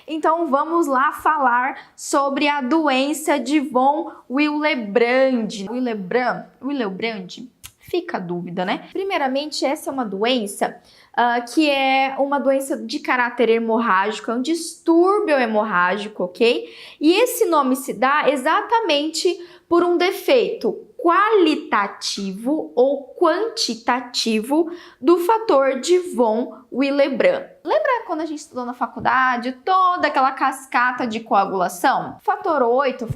Então vamos lá falar sobre a doença de von Willebrand. Willebrand? Fica a dúvida, né? Primeiramente, essa é uma doença que é uma doença de caráter hemorrágico, é um distúrbio hemorrágico, ok? E esse nome se dá exatamente por um defeito qualitativo ou quantitativo do fator de von Willebrand. Lembra quando a gente estudou na faculdade toda aquela cascata de coagulação? Fator 8,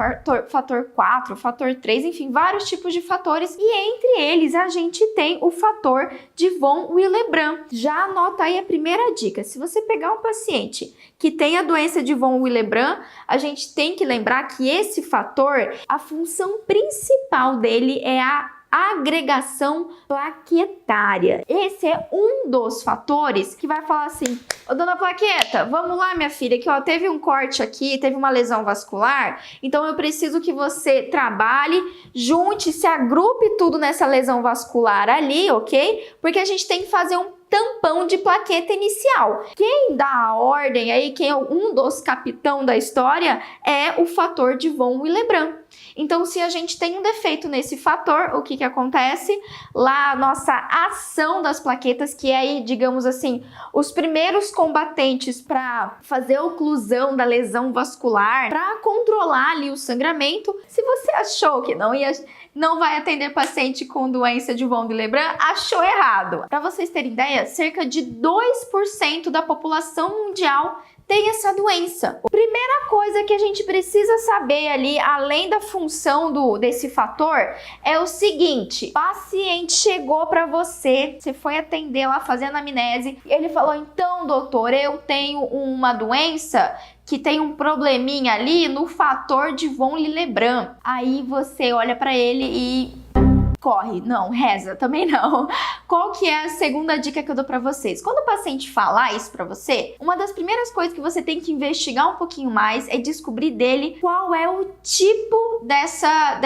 fator 4, fator 3, enfim, vários tipos de fatores. E entre eles a gente tem o fator de von Willebrand. Já anota aí a primeira dica. Se você pegar um paciente que tem a doença de von Willebrand, a gente tem que lembrar que esse fator, a função principal dele é a agregação plaquetária. Esse é um dos fatores que vai falar assim: ô dona Plaqueta, vamos lá minha filha, que ó, teve um corte aqui, teve uma lesão vascular, então eu preciso que você trabalhe, junte, se agrupe tudo nessa lesão vascular ali, ok? Porque a gente tem que fazer um tampão de plaqueta inicial. Quem dá a ordem aí, quem é um dos capitão da história, é o fator de von Willebrand. Então, se a gente tem um defeito nesse fator, o que acontece? Lá a nossa ação das plaquetas, que é aí, digamos assim, os primeiros combatentes para fazer a oclusão da lesão vascular, para controlar ali o sangramento. Se você achou que não vai atender paciente com doença de von Willebrand, achou errado. Para vocês terem ideia, cerca de 2% da população mundial tem essa doença. A primeira coisa que a gente precisa saber ali, além da função desse fator, é o seguinte: paciente chegou para você foi atender lá fazendo anamnese, e ele falou: então doutor, eu tenho uma doença que tem um probleminha ali no fator de von Willebrand. Aí você olha para ele e corre, não, reza, também não. Qual que é a segunda dica que eu dou pra vocês? Quando o paciente falar isso pra você, uma das primeiras coisas que você tem que investigar um pouquinho mais é descobrir dele qual é o tipo dessa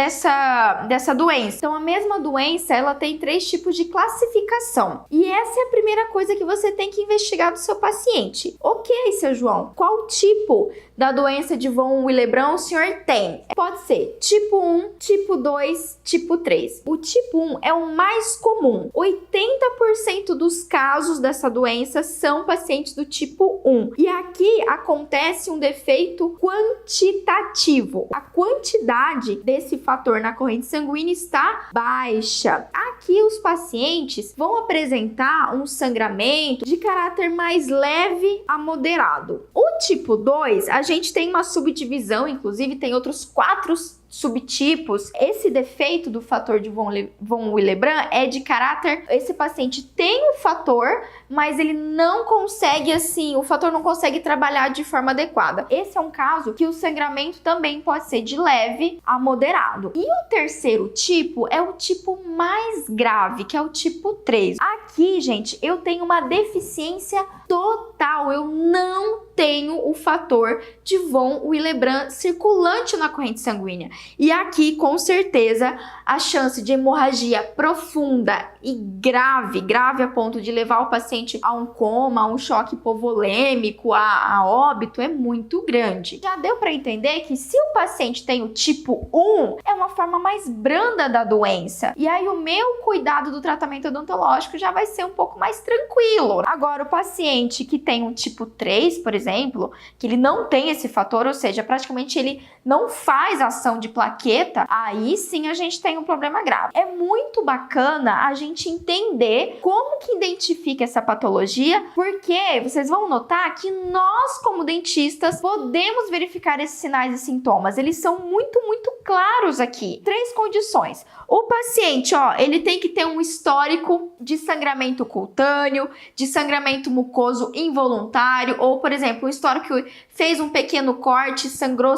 doença. Então, a mesma doença, ela tem 3 tipos de classificação. E essa é a primeira coisa que você tem que investigar do seu paciente. Ok, seu João, qual tipo da doença de von Willebrand o senhor tem? Pode ser tipo 1, tipo 2, tipo 3. O tipo 1 é o mais comum. 80% dos casos dessa doença são pacientes do tipo 1. E aqui acontece um defeito quantitativo. A quantidade desse fator na corrente sanguínea está baixa. Aqui os pacientes vão apresentar um sangramento de caráter mais leve a moderado. O tipo 2, a gente tem uma subdivisão, inclusive tem outros 4 subtipos. Esse defeito do fator de von Willebrand é de caráter, esse paciente tem o fator, mas ele não consegue o fator não consegue trabalhar de forma adequada. Esse é um caso que o sangramento também pode ser de leve a moderado. E o terceiro tipo é o tipo mais grave, que é o tipo 3. Aqui, gente, eu tenho uma deficiência total, eu não tenho o fator de von Willebrand circulante na corrente sanguínea. E aqui, com certeza, a chance de hemorragia profunda e grave a ponto de levar o paciente a um coma, a um choque hipovolêmico, a óbito, é muito grande. Já deu para entender que se o paciente tem o tipo 1, é uma forma mais branda da doença. E aí o meu cuidado do tratamento odontológico já vai ser um pouco mais tranquilo. Agora, o paciente que tem um tipo 3, por exemplo, que ele não tem esse fator, ou seja, praticamente ele não faz ação de plaqueta, aí sim a gente tem um problema grave. É muito bacana a gente entender como que identifica essa patologia, porque vocês vão notar que nós, como dentistas, podemos verificar esses sinais e sintomas. Eles são muito claros aqui. 3 condições. O paciente, ele tem que ter um histórico de sangramento cutâneo, de sangramento mucoso involuntário, ou, por exemplo, um histórico que fez um pequeno corte, sangrou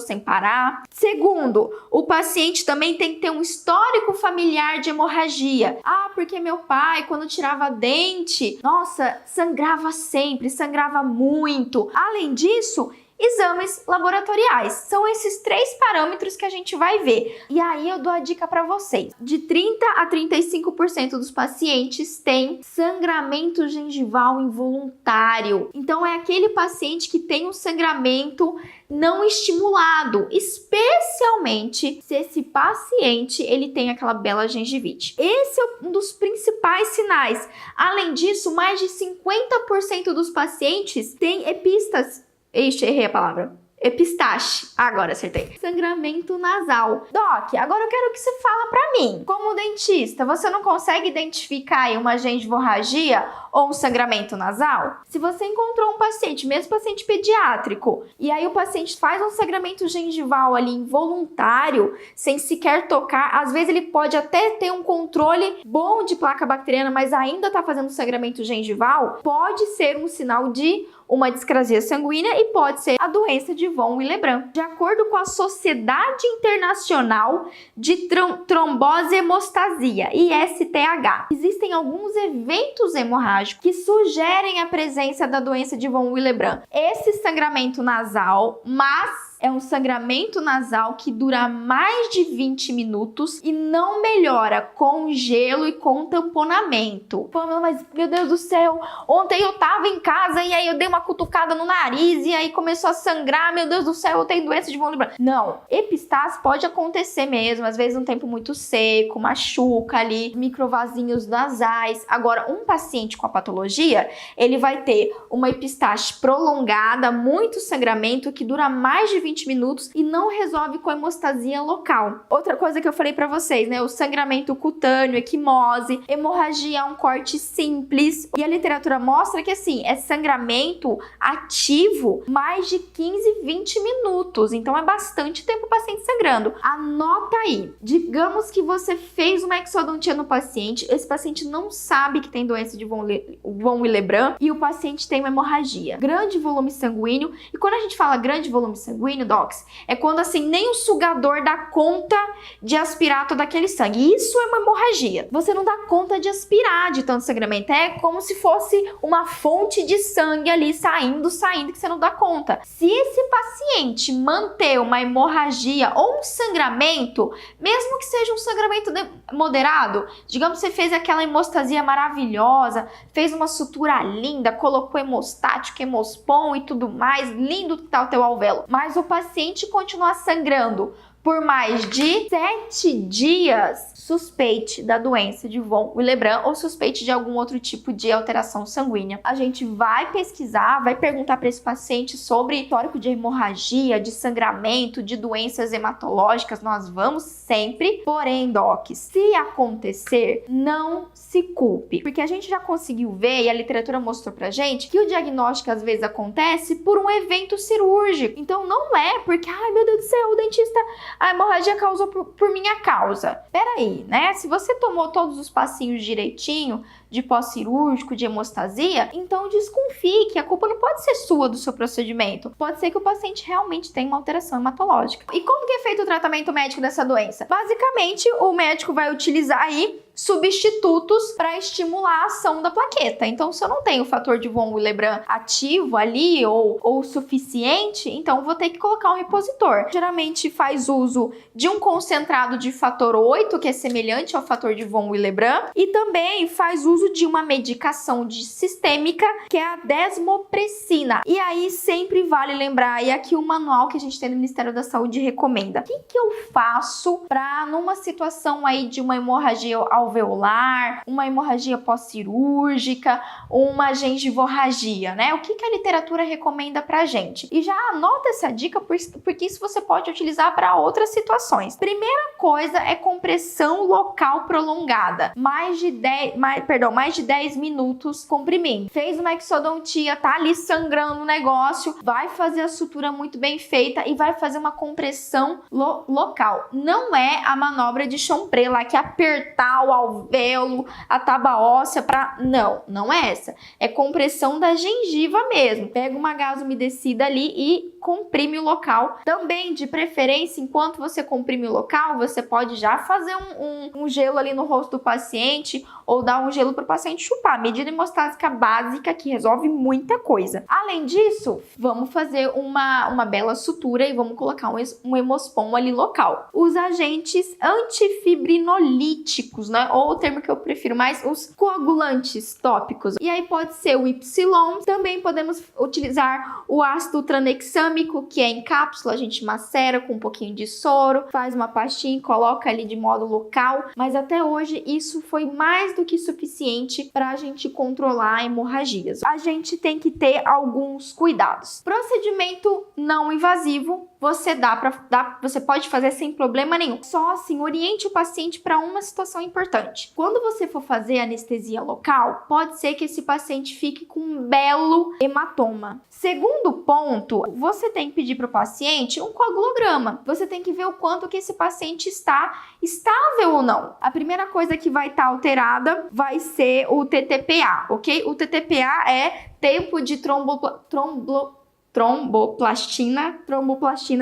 sem parar. Segundo, o paciente também tem que ter um histórico familiar de hemorragia. Porque meu pai, quando tirava dente, nossa, sangrava sempre, sangrava muito. Além disso, exames laboratoriais. São esses 3 parâmetros que a gente vai ver. E aí eu dou a dica para vocês. De 30 a 35% dos pacientes têm sangramento gengival involuntário. Então é aquele paciente que tem um sangramento não estimulado, especialmente se esse paciente ele tem aquela bela gengivite. Esse é um dos principais sinais. Além disso, mais de 50% dos pacientes têm epistas. Ixi, errei a palavra. Epistaxe. Agora acertei. Sangramento nasal. Doc, agora eu quero que você fala pra mim. Como dentista, você não consegue identificar aí uma gengivorragia ou um sangramento nasal? Se você encontrou um paciente, mesmo paciente pediátrico, e aí o paciente faz um sangramento gengival ali involuntário, sem sequer tocar, às vezes ele pode até ter um controle bom de placa bacteriana, mas ainda tá fazendo sangramento gengival, pode ser um sinal de uma discrasia sanguínea e pode ser a doença de von Willebrand. De acordo com a Sociedade Internacional de Trombose e Hemostasia, ISTH, existem alguns eventos hemorrágicos que sugerem a presença da doença de von Willebrand. Esse sangramento nasal, mas é um sangramento nasal que dura mais de 20 minutos e não melhora com gelo e com tamponamento. Pamela, mas meu Deus do céu, ontem eu tava em casa e aí eu dei uma cutucada no nariz e aí começou a sangrar, meu Deus do céu, eu tenho doença de von Willebrand. Não, epistaxe pode acontecer mesmo, às vezes um tempo muito seco, machuca ali, microvasinhos nasais. Agora, um paciente com a patologia, ele vai ter uma epistaxe prolongada, muito sangramento, que dura mais de 20 minutos e não resolve com hemostasia local. Outra coisa que eu falei pra vocês, né? O sangramento cutâneo, equimose, hemorragia é um corte simples. E a literatura mostra que, assim, é sangramento ativo mais de 15, 20 minutos. Então, é bastante tempo o paciente sangrando. Anota aí. Digamos que você fez uma exodontia no paciente, esse paciente não sabe que tem doença de von Willebrand e o paciente tem uma hemorragia. Grande volume sanguíneo. E quando a gente fala grande volume sanguíneo, docs, é quando assim nem o sugador dá conta de aspirar todo aquele sangue. Isso é uma hemorragia. Você não dá conta de aspirar de tanto sangramento. É como se fosse uma fonte de sangue ali saindo, que você não dá conta. Se esse paciente manter uma hemorragia ou um sangramento, mesmo que seja um sangramento moderado, digamos que você fez aquela hemostasia maravilhosa, fez uma sutura linda, colocou hemostático, hemospon e tudo mais, lindo que tá o teu alvéolo, mas o paciente continuar sangrando por mais de 7 dias, suspeite da doença de von Willebrand ou suspeite de algum outro tipo de alteração sanguínea. A gente vai pesquisar, vai perguntar para esse paciente sobre histórico de hemorragia, de sangramento, de doenças hematológicas, nós vamos sempre. Porém, doc, se acontecer, não se culpe, porque a gente já conseguiu ver e a literatura mostrou pra gente que o diagnóstico às vezes acontece por um evento cirúrgico. Então não é porque, ai meu Deus do céu, o dentista, a hemorragia causou por minha causa. Peraí, né? Se você tomou todos os passinhos direitinho, de pós-cirúrgico, de hemostasia, então desconfie que a culpa não pode ser sua do seu procedimento. Pode ser que o paciente realmente tenha uma alteração hematológica. E como que é feito o tratamento médico dessa doença? Basicamente, o médico vai utilizar aí substitutos para estimular a ação da plaqueta. Então, se eu não tenho o fator de von Willebrand ativo ali ou suficiente, então vou ter que colocar um repositor. Geralmente faz uso de um concentrado de fator 8, que é semelhante ao fator de von Willebrand, e também faz uso de uma medicação sistêmica, que é a desmopressina. E aí sempre vale lembrar, e aqui o manual que a gente tem no Ministério da Saúde recomenda. O que eu faço para numa situação aí de uma hemorragia alveolar, uma hemorragia pós-cirúrgica, uma gengivorragia, né? O que a literatura recomenda pra gente? E já anota essa dica, porque isso você pode utilizar para outras situações. Primeira coisa é compressão local prolongada. Mais de 10 minutos comprimindo. Fez uma exodontia, tá ali sangrando o negócio, vai fazer a sutura muito bem feita e vai fazer uma compressão local. Não é a manobra de Chompré lá, que é apertar o alvéolo, a tábua óssea pra... Não é essa. É compressão da gengiva mesmo. Pega uma gás umedecida ali e comprime o local. Também, de preferência, enquanto você comprime o local, você pode já fazer um gelo ali no rosto do paciente ou dar um gelo para o paciente chupar. Medida hemostásica básica que resolve muita coisa. Além disso, vamos fazer uma bela sutura e vamos colocar um hemospon ali local. Os agentes antifibrinolíticos, né? Ou o termo que eu prefiro mais, os coagulantes tópicos. E aí pode ser o Y. Também podemos utilizar o ácido tranexâmico, que é em cápsula, a gente macera com um pouquinho de soro, faz uma pastinha e coloca ali de modo local. Mas até hoje isso foi mais do que suficiente para a gente controlar hemorragias. A gente tem que ter alguns cuidados. Procedimento não invasivo, você pode fazer sem problema nenhum. Só assim, oriente o paciente para uma situação importante. Quando você for fazer anestesia local, pode ser que esse paciente fique com um belo hematoma. Segundo ponto, você tem que pedir para o paciente um coagulograma. Você tem que ver o quanto que esse paciente está estável ou não. A primeira coisa que vai estar alterada vai ser o TTPA, ok? O TTPA é tempo de tromboplastina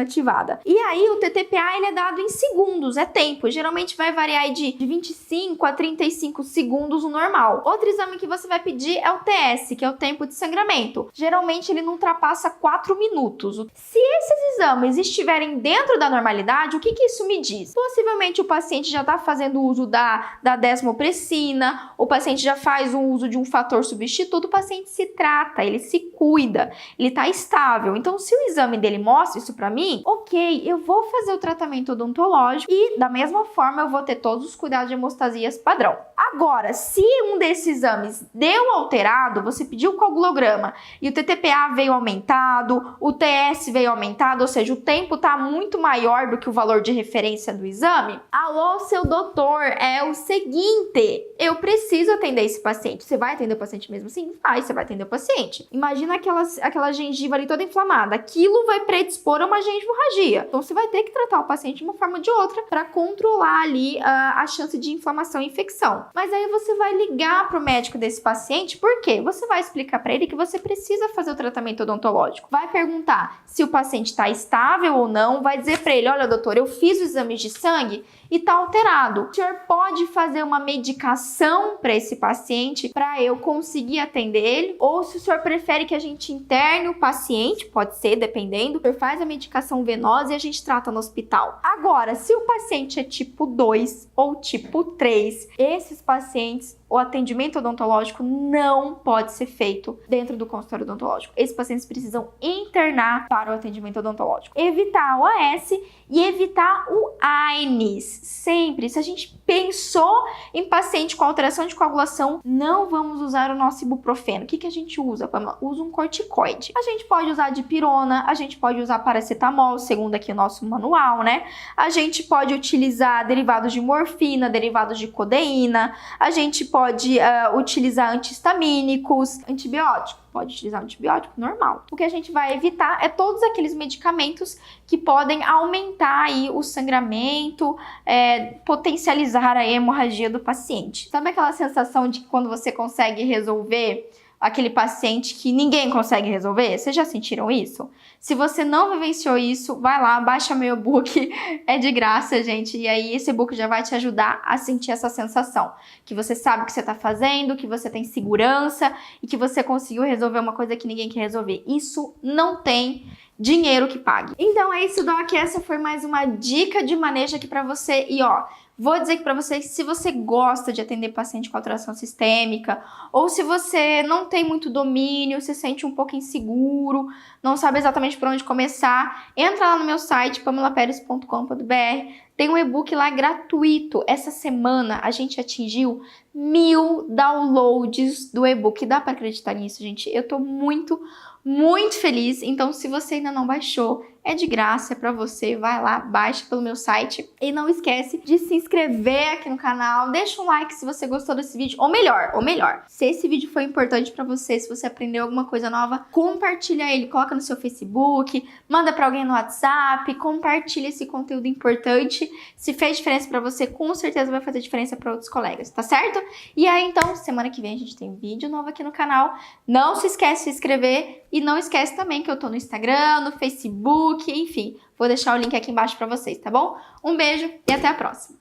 ativada. E aí o TTPA ele é dado em segundos, é tempo. Geralmente vai variar aí de 25 a 35 segundos o normal. Outro exame que você vai pedir é o TS, que é o tempo de sangramento. Geralmente ele não ultrapassa 4 minutos. Se esses exames estiverem dentro da normalidade, o que isso me diz? Possivelmente o paciente já está fazendo uso da desmopressina, o paciente já faz um uso de um fator substituto, o paciente se trata, ele se cuida, ele está estável. Então, se o exame dele mostra isso para mim, ok, eu vou fazer o tratamento odontológico e, da mesma forma, eu vou ter todos os cuidados de hemostasias padrão. Agora, se um desses exames deu alterado, você pediu o coagulograma e o TTPA veio aumentado, o TS veio aumentado, ou seja, o tempo está muito maior do que o valor de referência do exame. Alô, seu doutor, é o seguinte, eu preciso atender esse paciente. Você vai atender o paciente mesmo assim? Vai, você vai atender o paciente. Imagina aquela gengiva ali toda inflamada. Aquilo vai predispor a uma gengivorragia. Então, você vai ter que tratar o paciente de uma forma ou de outra para controlar ali a chance de inflamação e infecção. Mas aí você vai ligar para o médico desse paciente, por quê? Você vai explicar para ele que você precisa fazer o tratamento odontológico. Vai perguntar se o paciente está estável ou não, vai dizer para ele, olha doutor, eu fiz os exames de sangue e está alterado. O senhor pode fazer uma medicação para esse paciente para eu conseguir atender ele? Ou se o senhor prefere que a gente interne o paciente, pode ser, dependendo, o senhor faz a medicação venosa e a gente trata no hospital. Agora, se o paciente é tipo 2 ou tipo 3, esses pacientes, o atendimento odontológico não pode ser feito dentro do consultório odontológico. Esses pacientes precisam internar para o atendimento odontológico. Evitar o AS e evitar o AINES. Sempre, se a gente pensou em paciente com alteração de coagulação, não vamos usar o nosso ibuprofeno. O que a gente usa, Pamela? Usa um corticoide. A gente pode usar dipirona, a gente pode usar paracetamol, segundo aqui o nosso manual, né? A gente pode utilizar derivados de morfina, derivados de codeína, a gente pode utilizar antihistamínicos, antibióticos. Pode utilizar antibiótico normal. O que a gente vai evitar é todos aqueles medicamentos que podem aumentar aí o sangramento, potencializar a hemorragia do paciente. Sabe aquela sensação de que quando você consegue resolver aquele paciente que ninguém consegue resolver? Vocês já sentiram isso? Se você não vivenciou isso, vai lá, baixa meu e-book, é de graça, gente, e aí esse e-book já vai te ajudar a sentir essa sensação, que você sabe o que você está fazendo, que você tem segurança e que você conseguiu resolver uma coisa que ninguém quer resolver. Isso não tem dinheiro que pague. Então é isso, Doc, essa foi mais uma dica de manejo aqui pra você e ó, vou dizer aqui pra vocês, se você gosta de atender paciente com alteração sistêmica, ou se você não tem muito domínio, se sente um pouco inseguro, não sabe exatamente por onde começar, entra lá no meu site, pamelaperes.com.br, tem um e-book lá gratuito. Essa semana a gente atingiu 1000 downloads do e-book. Dá pra acreditar nisso, gente? Eu tô muito feliz. Então, se você ainda não baixou, é de graça, é pra você, vai lá, baixa pelo meu site e não esquece de se inscrever aqui no canal, deixa um like se você gostou desse vídeo, ou melhor, se esse vídeo foi importante pra você, se você aprendeu alguma coisa nova, compartilha ele, coloca no seu Facebook, manda pra alguém no WhatsApp, compartilha esse conteúdo importante, se fez diferença pra você, com certeza vai fazer diferença pra outros colegas, tá certo? E aí então, semana que vem a gente tem vídeo novo aqui no canal, não se esquece de se inscrever e não esquece também que eu tô no Instagram, no Facebook, enfim, vou deixar o link aqui embaixo pra vocês, tá bom? Um beijo e até a próxima!